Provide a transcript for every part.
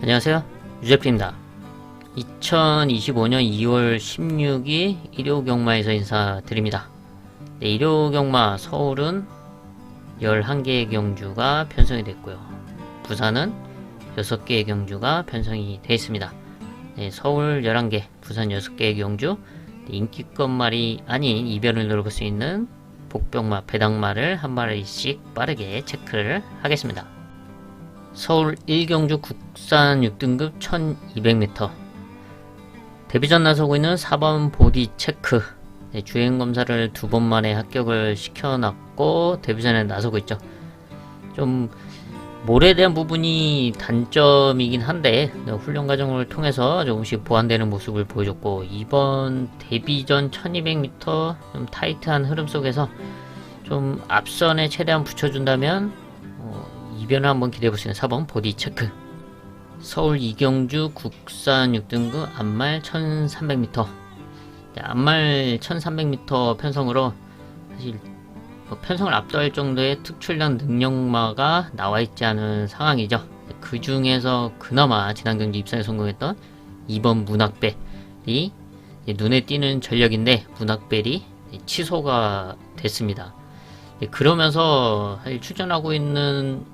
안녕하세요, 유재프입니다. 2025년 2월 16일 일요경마에서 인사드립니다. 네, 일요경마 서울은 11개의 경주가 편성이 됐고요. 부산은 6개의 경주가 편성이 되어 있습니다. 네, 서울 11개, 부산 6개의 경주, 네, 인기급말이 아닌 이변을 노려볼 수 있는 복병마, 배당마를 한 마리씩 빠르게 체크를 하겠습니다. 서울 1경주 국산 6등급 1200m 데뷔전 나서고 있는 4번 보디 체크. 네, 주행검사를 2번 만에 합격을 시켜놨고 데뷔전에 나서고 있죠. 좀 몰에 대한 부분이 단점이긴 한데 훈련 과정을 통해서 조금씩 보완되는 모습을 보여줬고, 이번 데뷔전 1200m 좀 타이트한 흐름 속에서 좀 앞선에 최대한 붙여준다면 이변을 한번 기대해볼 수 있는 4번 보디 체크. 서울 2경주 국산 6등급 앞말 1300m. 앞말 1300m 편성으로 사실 편성을 압도할 정도의 특출난 능력마가 나와있지 않은 상황이죠. 그 중에서 그나마 지난 경기 입상에 성공했던 2번 문학벨이 눈에 띄는 전력인데 문학벨이 취소가 됐습니다. 그러면서 사실 출전하고 있는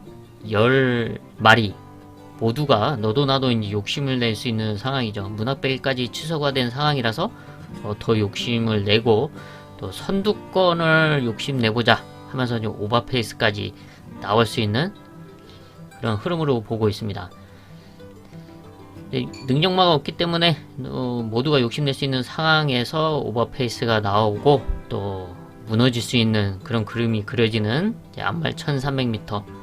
10마리 모두가 너도 나도 이제 욕심을 낼 수 있는 상황이죠. 문학벨까지 취소가 된 상황이라서 더 욕심을 내고 또 선두권을 욕심내보자 하면서 이제 오버페이스까지 나올 수 있는 그런 흐름으로 보고 있습니다. 능력마가 없기 때문에 모두가 욕심낼 수 있는 상황에서 오버페이스가 나오고 또 무너질 수 있는 그런 그림이 그려지는 앞말 1300m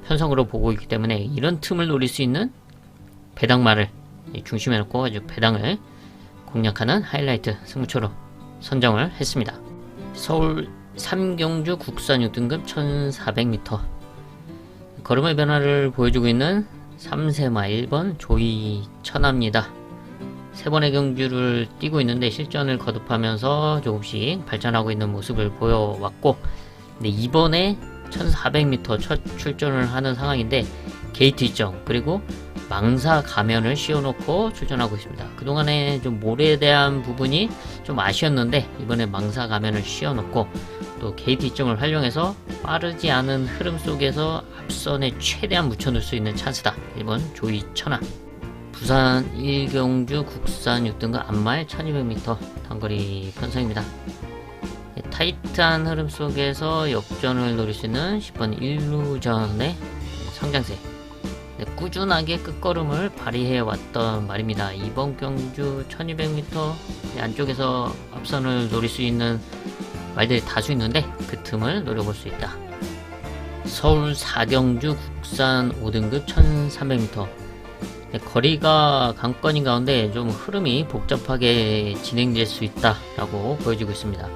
편성으로 보고 있기 때문에 이런 틈을 노릴 수 있는 배당마를 중심에 놓고 아주 배당을 공략하는 하이라이트 승부처로 선정을 했습니다. 서울 3경주 국산 6등급 1400m 걸음의 변화를 보여주고 있는 3세마 1번 조이 천하입니다. 3번의 경주를 뛰고 있는데 실전을 거듭하면서 조금씩 발전하고 있는 모습을 보여왔고, 근데 이번에 1400m 첫 출전을 하는 상황인데 게이트 일정 그리고 망사 가면을 씌워놓고 출전하고 있습니다. 그동안에 좀 몰에 대한 부분이 좀 아쉬웠는데 이번에 망사 가면을 씌워놓고 또 게이트 일정을 활용해서 빠르지 않은 흐름 속에서 앞선에 최대한 묻혀놓을 수 있는 찬스다. 1번 조이 천하. 부산 1경주 국산 6등급 앞말 1200m 단거리 편성입니다. 타이트한 흐름 속에서 역전을 노릴 수 있는 10번 일루전의 성장세. 꾸준하게 끝걸음을 발휘해 왔던 말입니다. 이번 경주 1200m 안쪽에서 앞선을 노릴 수 있는 말들이 다수 있는데 그 틈을 노려볼 수 있다. 서울 4경주 국산 5등급 1300m 거리가 강권인 가운데 좀 흐름이 복잡하게 진행될 수 있다 라고 보여지고 있습니다.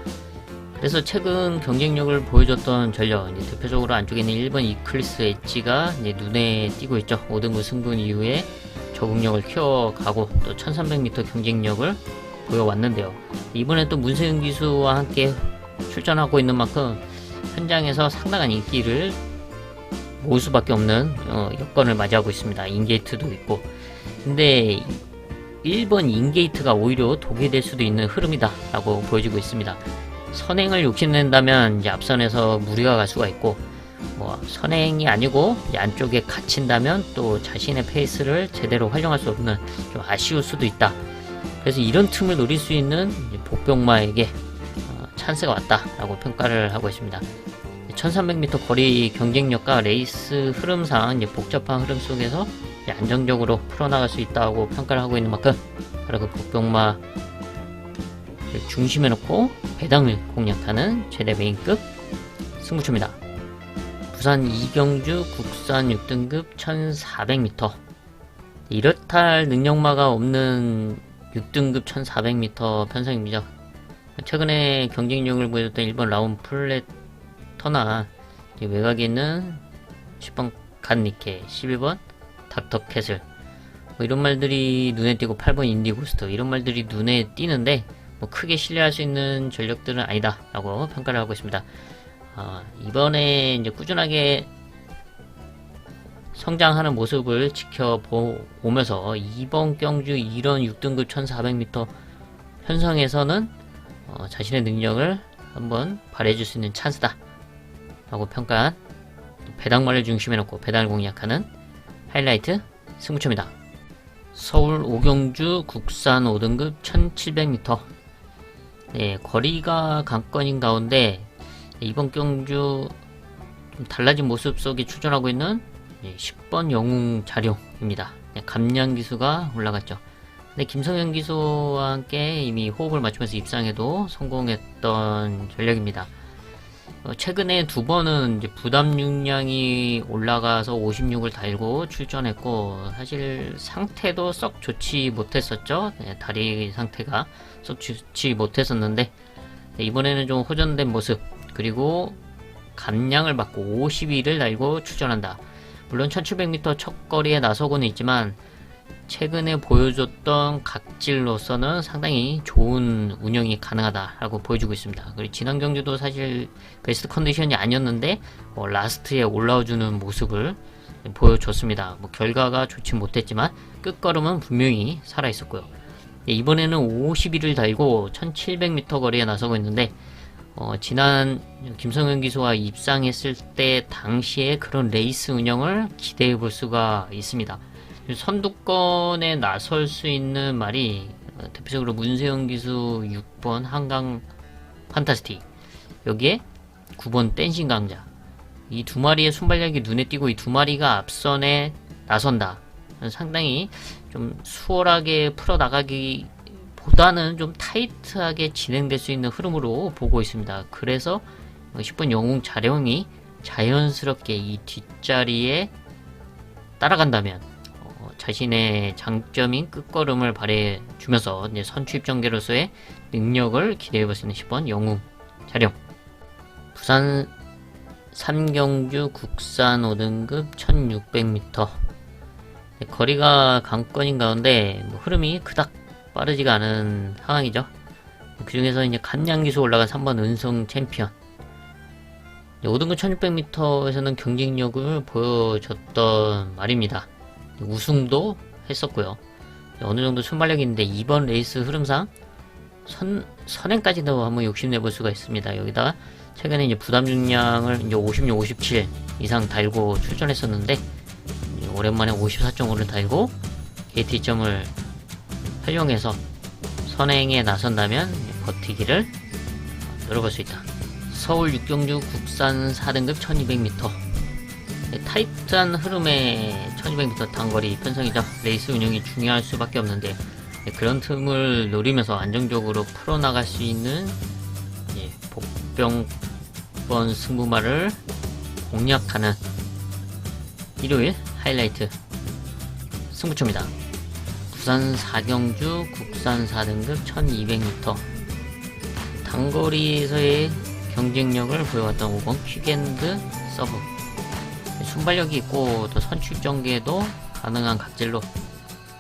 그래서 최근 경쟁력을 보여줬던 전력, 이제 대표적으로 안쪽에 있는 1번 이클리스 엣지가 이제 눈에 띄고 있죠. 5등급 승분 이후에 적응력을 키워가고 또 1300m 경쟁력을 보여왔는데요. 이번에 또 문세윤 기수와 함께 출전하고 있는 만큼 현장에서 상당한 인기를 모을 수밖에 없는 여건을 맞이하고 있습니다. 인게이트도 있고. 근데 1번 인게이트가 오히려 독이 될 수도 있는 흐름이다 라고 보여지고 있습니다. 선행을 욕심낸다면 이제 앞선에서 무리가 갈 수가 있고, 선행이 아니고 안쪽에 갇힌다면 또 자신의 페이스를 제대로 활용할 수 없는 좀 아쉬울 수도 있다. 그래서 이런 틈을 노릴 수 있는 복병마에게 찬스가 왔다라고 평가를 하고 있습니다. 1300m 거리 경쟁력과 레이스 흐름상 이제 복잡한 흐름 속에서 안정적으로 풀어나갈 수 있다고 평가를 하고 있는 만큼 바로 그 복병마 중심에 놓고 배당을 공략하는 최대 메인급 승부처입니다. 부산 2경주 국산 6등급 1400m 이렇다 할 능력마가 없는 6등급 1400m 편성입니다. 최근에 경쟁력을 보여줬던 1번 라운 플래터나 외곽에 있는 10번 갓니케, 11번 닥터 캐슬 이런 말들이 눈에 띄고 8번 인디고스트 이런 말들이 눈에 띄는데 크게 신뢰할 수 있는 전력들은 아니다 라고 평가를 하고 있습니다. 이번에 이제 꾸준하게 성장하는 모습을 지켜보면서 이번 경주 이런 6등급 1400m 편성에서는 자신의 능력을 한번 발휘해줄 수 있는 찬스다 라고 평가한 배당말을 중심에 놓고 배당을 공략하는 하이라이트 승부처입니다. 서울 오경주 국산 5등급 1700m. 네, 거리가 관건인 가운데 이번 경주 좀 달라진 모습 속에 출전하고 있는 10번 영웅 자룡입니다. 네, 감량 기수가 올라갔죠. 근데 김성현 기수와 함께 이미 호흡을 맞추면서 입상에도 성공했던 전력입니다. 최근에 두 번은 이제 부담 용량이 올라가서 56을 달고 출전했고, 사실 상태도 썩 좋지 못했었죠. 네, 다리 상태가 썩 좋지 못했었는데, 네, 이번에는 좀 호전된 모습, 그리고 감량을 받고 52를 달고 출전한다. 물론 1700m 첫 거리에 나서고는 있지만 최근에 보여줬던 각질로서는 상당히 좋은 운영이 가능하다라고 보여주고 있습니다. 그리고 지난 경주도 사실 베스트 컨디션이 아니었는데 라스트에 올라와주는 모습을 보여줬습니다. 결과가 좋지 못했지만 끝걸음은 분명히 살아있었고요. 이번에는 51을 달고 1700m 거리에 나서고 있는데 지난 김성현 기수와 입상했을 때 당시에 그런 레이스 운영을 기대해 볼 수가 있습니다. 선두권에 나설 수 있는 말이 대표적으로 문세영 기수 6번 한강 판타스틱, 여기에 9번 댄싱 강자, 이 두 마리의 순발력이 눈에 띄고 이 두 마리가 앞선에 나선다. 상당히 좀 수월하게 풀어나가기 보다는 좀 타이트하게 진행될 수 있는 흐름으로 보고 있습니다. 그래서 10번 영웅 자룡이 자연스럽게 이 뒷자리에 따라간다면 자신의 장점인 끝걸음을 발휘해 주면서 선취입 전개로서의 능력을 기대해 볼 수 있는 10번 영웅 자룡. 부산 삼경주 국산 5등급 1600m. 거리가 관건인 가운데 흐름이 그닥 빠르지가 않은 상황이죠. 그 중에서 이제 감량기수 올라간 3번 은성 챔피언. 5등급 1600m에서는 경쟁력을 보여줬던 말입니다. 우승도 했었고요. 어느 정도 순발력이 있는데 이번 레이스 흐름상 선행까지도 한번 욕심내볼 수가 있습니다. 여기다가 최근에 이제 부담 중량을 이제 56, 57 이상 달고 출전했었는데 오랜만에 54.5를 달고 KT점을 활용해서 선행에 나선다면 버티기를 노려볼 수 있다. 서울 육경주 국산 4등급 1200m. 타이트한 흐름의 1200m 단거리 편성이죠. 레이스 운영이 중요할 수밖에 없는데 그런 틈을 노리면서 안정적으로 풀어나갈 수 있는 복병번 승부말을 공략하는 일요일 하이라이트 승부처입니다. 부산 4경주 국산 4등급 1200m. 단거리에서의 경쟁력을 보여왔던 5번 퀵앤드 서브. 순발력이 있고 또 선취 전개도 가능한 각질로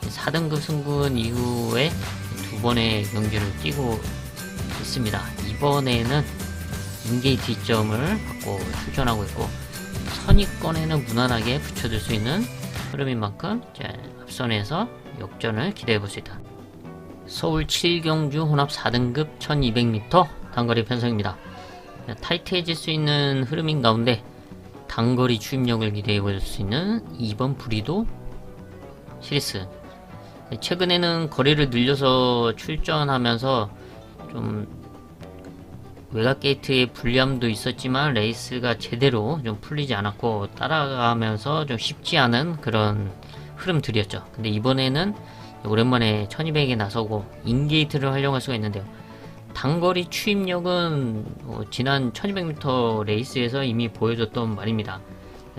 4등급 승부는 이후에 두 번의 경기를 뛰고 있습니다. 이번에는 인게이트 점을 받고 출전하고 있고 선입권에는 무난하게 붙여줄 수 있는 흐름인 만큼 앞선에서 역전을 기대해 볼 수 있다. 서울 7경주 혼합 4등급 1200m 단거리 편성입니다. 타이트해질 수 있는 흐름인 가운데 단거리 추임력을 기대해 볼 수 있는 2번 브리도 시리스. 최근에는 거리를 늘려서 출전하면서 좀 외곽 게이트의 불리함도 있었지만 레이스가 제대로 좀 풀리지 않았고 따라가면서 좀 쉽지 않은 그런 흐름들이었죠. 근데 이번에는 오랜만에 1200에 나서고 인게이트를 활용할 수가 있는데요. 단거리 추임력은 지난 1200m 레이스에서 이미 보여줬던 말입니다.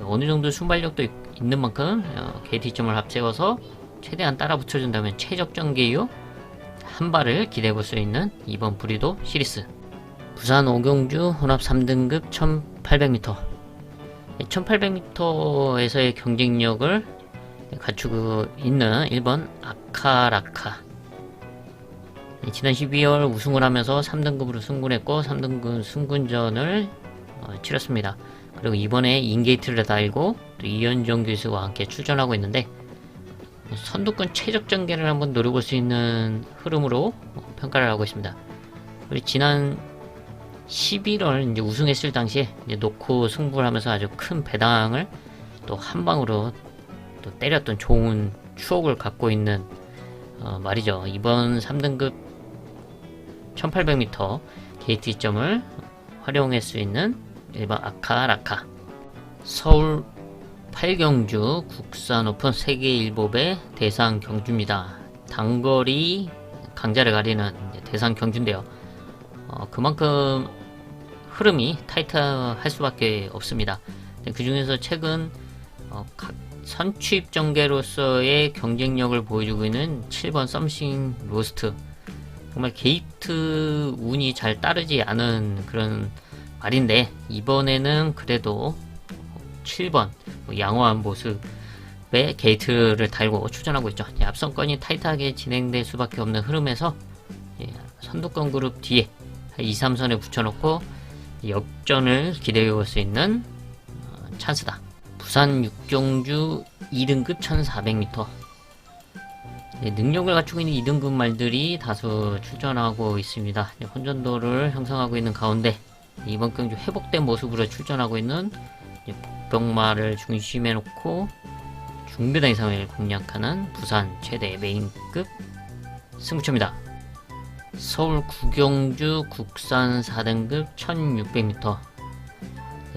어느정도 순발력도 있는 만큼 KT점을 앞세워서 최대한 따라 붙여준다면 최적전 개요 한 발을 기대해볼 수 있는 2번 브리도 시리스. 부산 오경주 혼합 3등급 1800m. 1800m에서의 경쟁력을 갖추고 있는 1번 아카라카. 지난 12월 우승을 하면서 3등급으로 승군했고 3등급 승군전을 치렀습니다. 그리고 이번에 인게이트를 달고 또 이현종 교수와 함께 출전하고 있는데 선두권 최적 전개를 한번 노려볼 수 있는 흐름으로 평가를 하고 있습니다. 우리 지난 11월 이제 우승했을 당시에 이제 놓고 승부를 하면서 아주 큰 배당을 또 한 방으로 또 때렸던 좋은 추억을 갖고 있는 말이죠. 이번 3등급 1800m 게이트 시점을 활용할 수 있는 일반 아카라카 서울 8경주 국산 오픈 세계 일법의 대상 경주입니다. 단거리 강자를 가리는 대상 경주인데요. 그만큼 흐름이 타이트할 수밖에 없습니다. 그 중에서 최근 각 선취입 전개로서의 경쟁력을 보여주고 있는 7번 썸씽 로스트, 정말 게이트 운이 잘 따르지 않은 그런 말인데 이번에는 그래도 7번 양호한 모습의 게이트를 달고 출전하고 있죠. 앞선권이 타이트하게 진행될 수밖에 없는 흐름에서 선두권 그룹 뒤에 2, 3선에 붙여놓고 역전을 기대해볼 수 있는 찬스다. 부산 6경주 2등급 1400m 능력을 갖추고 있는 2등급 말들이 다수 출전하고 있습니다. 혼전도를 형성하고 있는 가운데 이번 경주 회복된 모습으로 출전하고 있는 복병마를 중심에 놓고 중배당 이상을 공략하는 부산 최대 메인급 승부처입니다. 서울 9경주 국산 4등급 1600m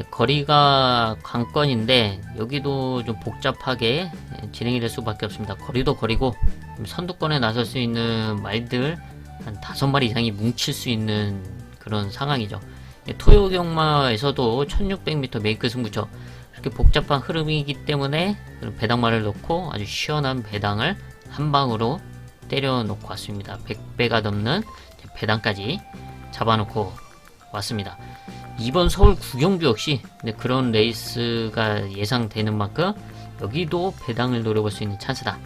거리가 관건인데 여기도 좀 복잡하게 진행이 될 수밖에 없습니다. 거리도 거리고 선두권에 나설 수 있는 말들 한 5마리 이상이 뭉칠 수 있는 그런 상황이죠. 토요경마에서도 1600m 메이크 승부처 이렇게 복잡한 흐름이기 때문에 배당말을 놓고 아주 시원한 배당을 한 방으로 때려놓고 왔습니다. 100배가 넘는 배당까지 잡아놓고 왔습니다. 이번 서울 9경주 역시 그런 레이스가 예상되는 만큼 여기도 배당을 노려볼 수 있는 찬스다.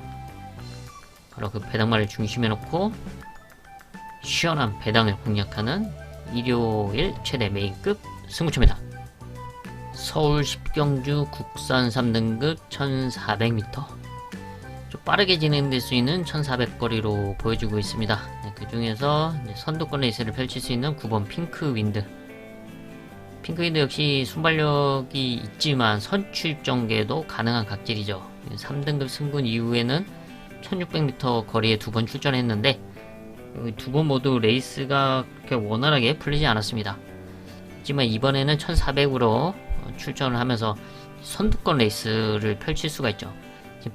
바로 그 배당말을 중심에 놓고 시원한 배당을 공략하는 일요일 최대 메인급 승부처입니다. 서울 10경주 국산 3등급 1400m 좀 빠르게 진행될 수 있는 1400거리로 보여주고 있습니다. 그 중에서 선두권 레이스를 펼칠 수 있는 9번 핑크윈드 역시 순발력이 있지만 선취입 전개도 가능한 각질이죠. 3등급 승군 이후에는 1600m 거리에 2번 출전했는데 2번 모두 레이스가 그렇게 원활하게 풀리지 않았습니다. 하지만 이번에는 1400으로 출전을 하면서 선두권 레이스를 펼칠 수가 있죠.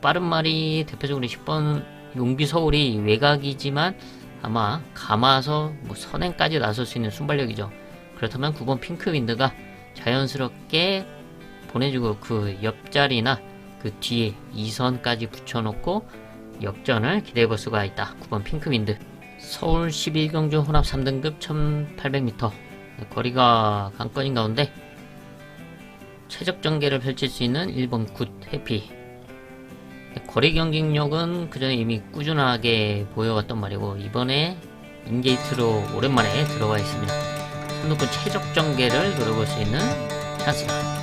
빠른 말이 대표적으로 10번 용비 서울이 외곽이지만 아마 감아서 선행까지 나설 수 있는 순발력이죠. 그렇다면 9번 핑크윈드가 자연스럽게 보내주고 그 옆자리나 그 뒤에 2선까지 붙여놓고 역전을 기대해볼 수가 있다. 9번 핑크윈드 서울 11경주 혼합 3등급 1800m 거리가 관건인 가운데 최적 전개를 펼칠 수 있는 1번 굿 해피 거리 경쟁력은 그전에 이미 꾸준하게 보여왔던 말이고 이번에 인게이트로 오랜만에 들어와 있습니다. 선두권 최적 전개를 노려볼 수 있는 찬스다.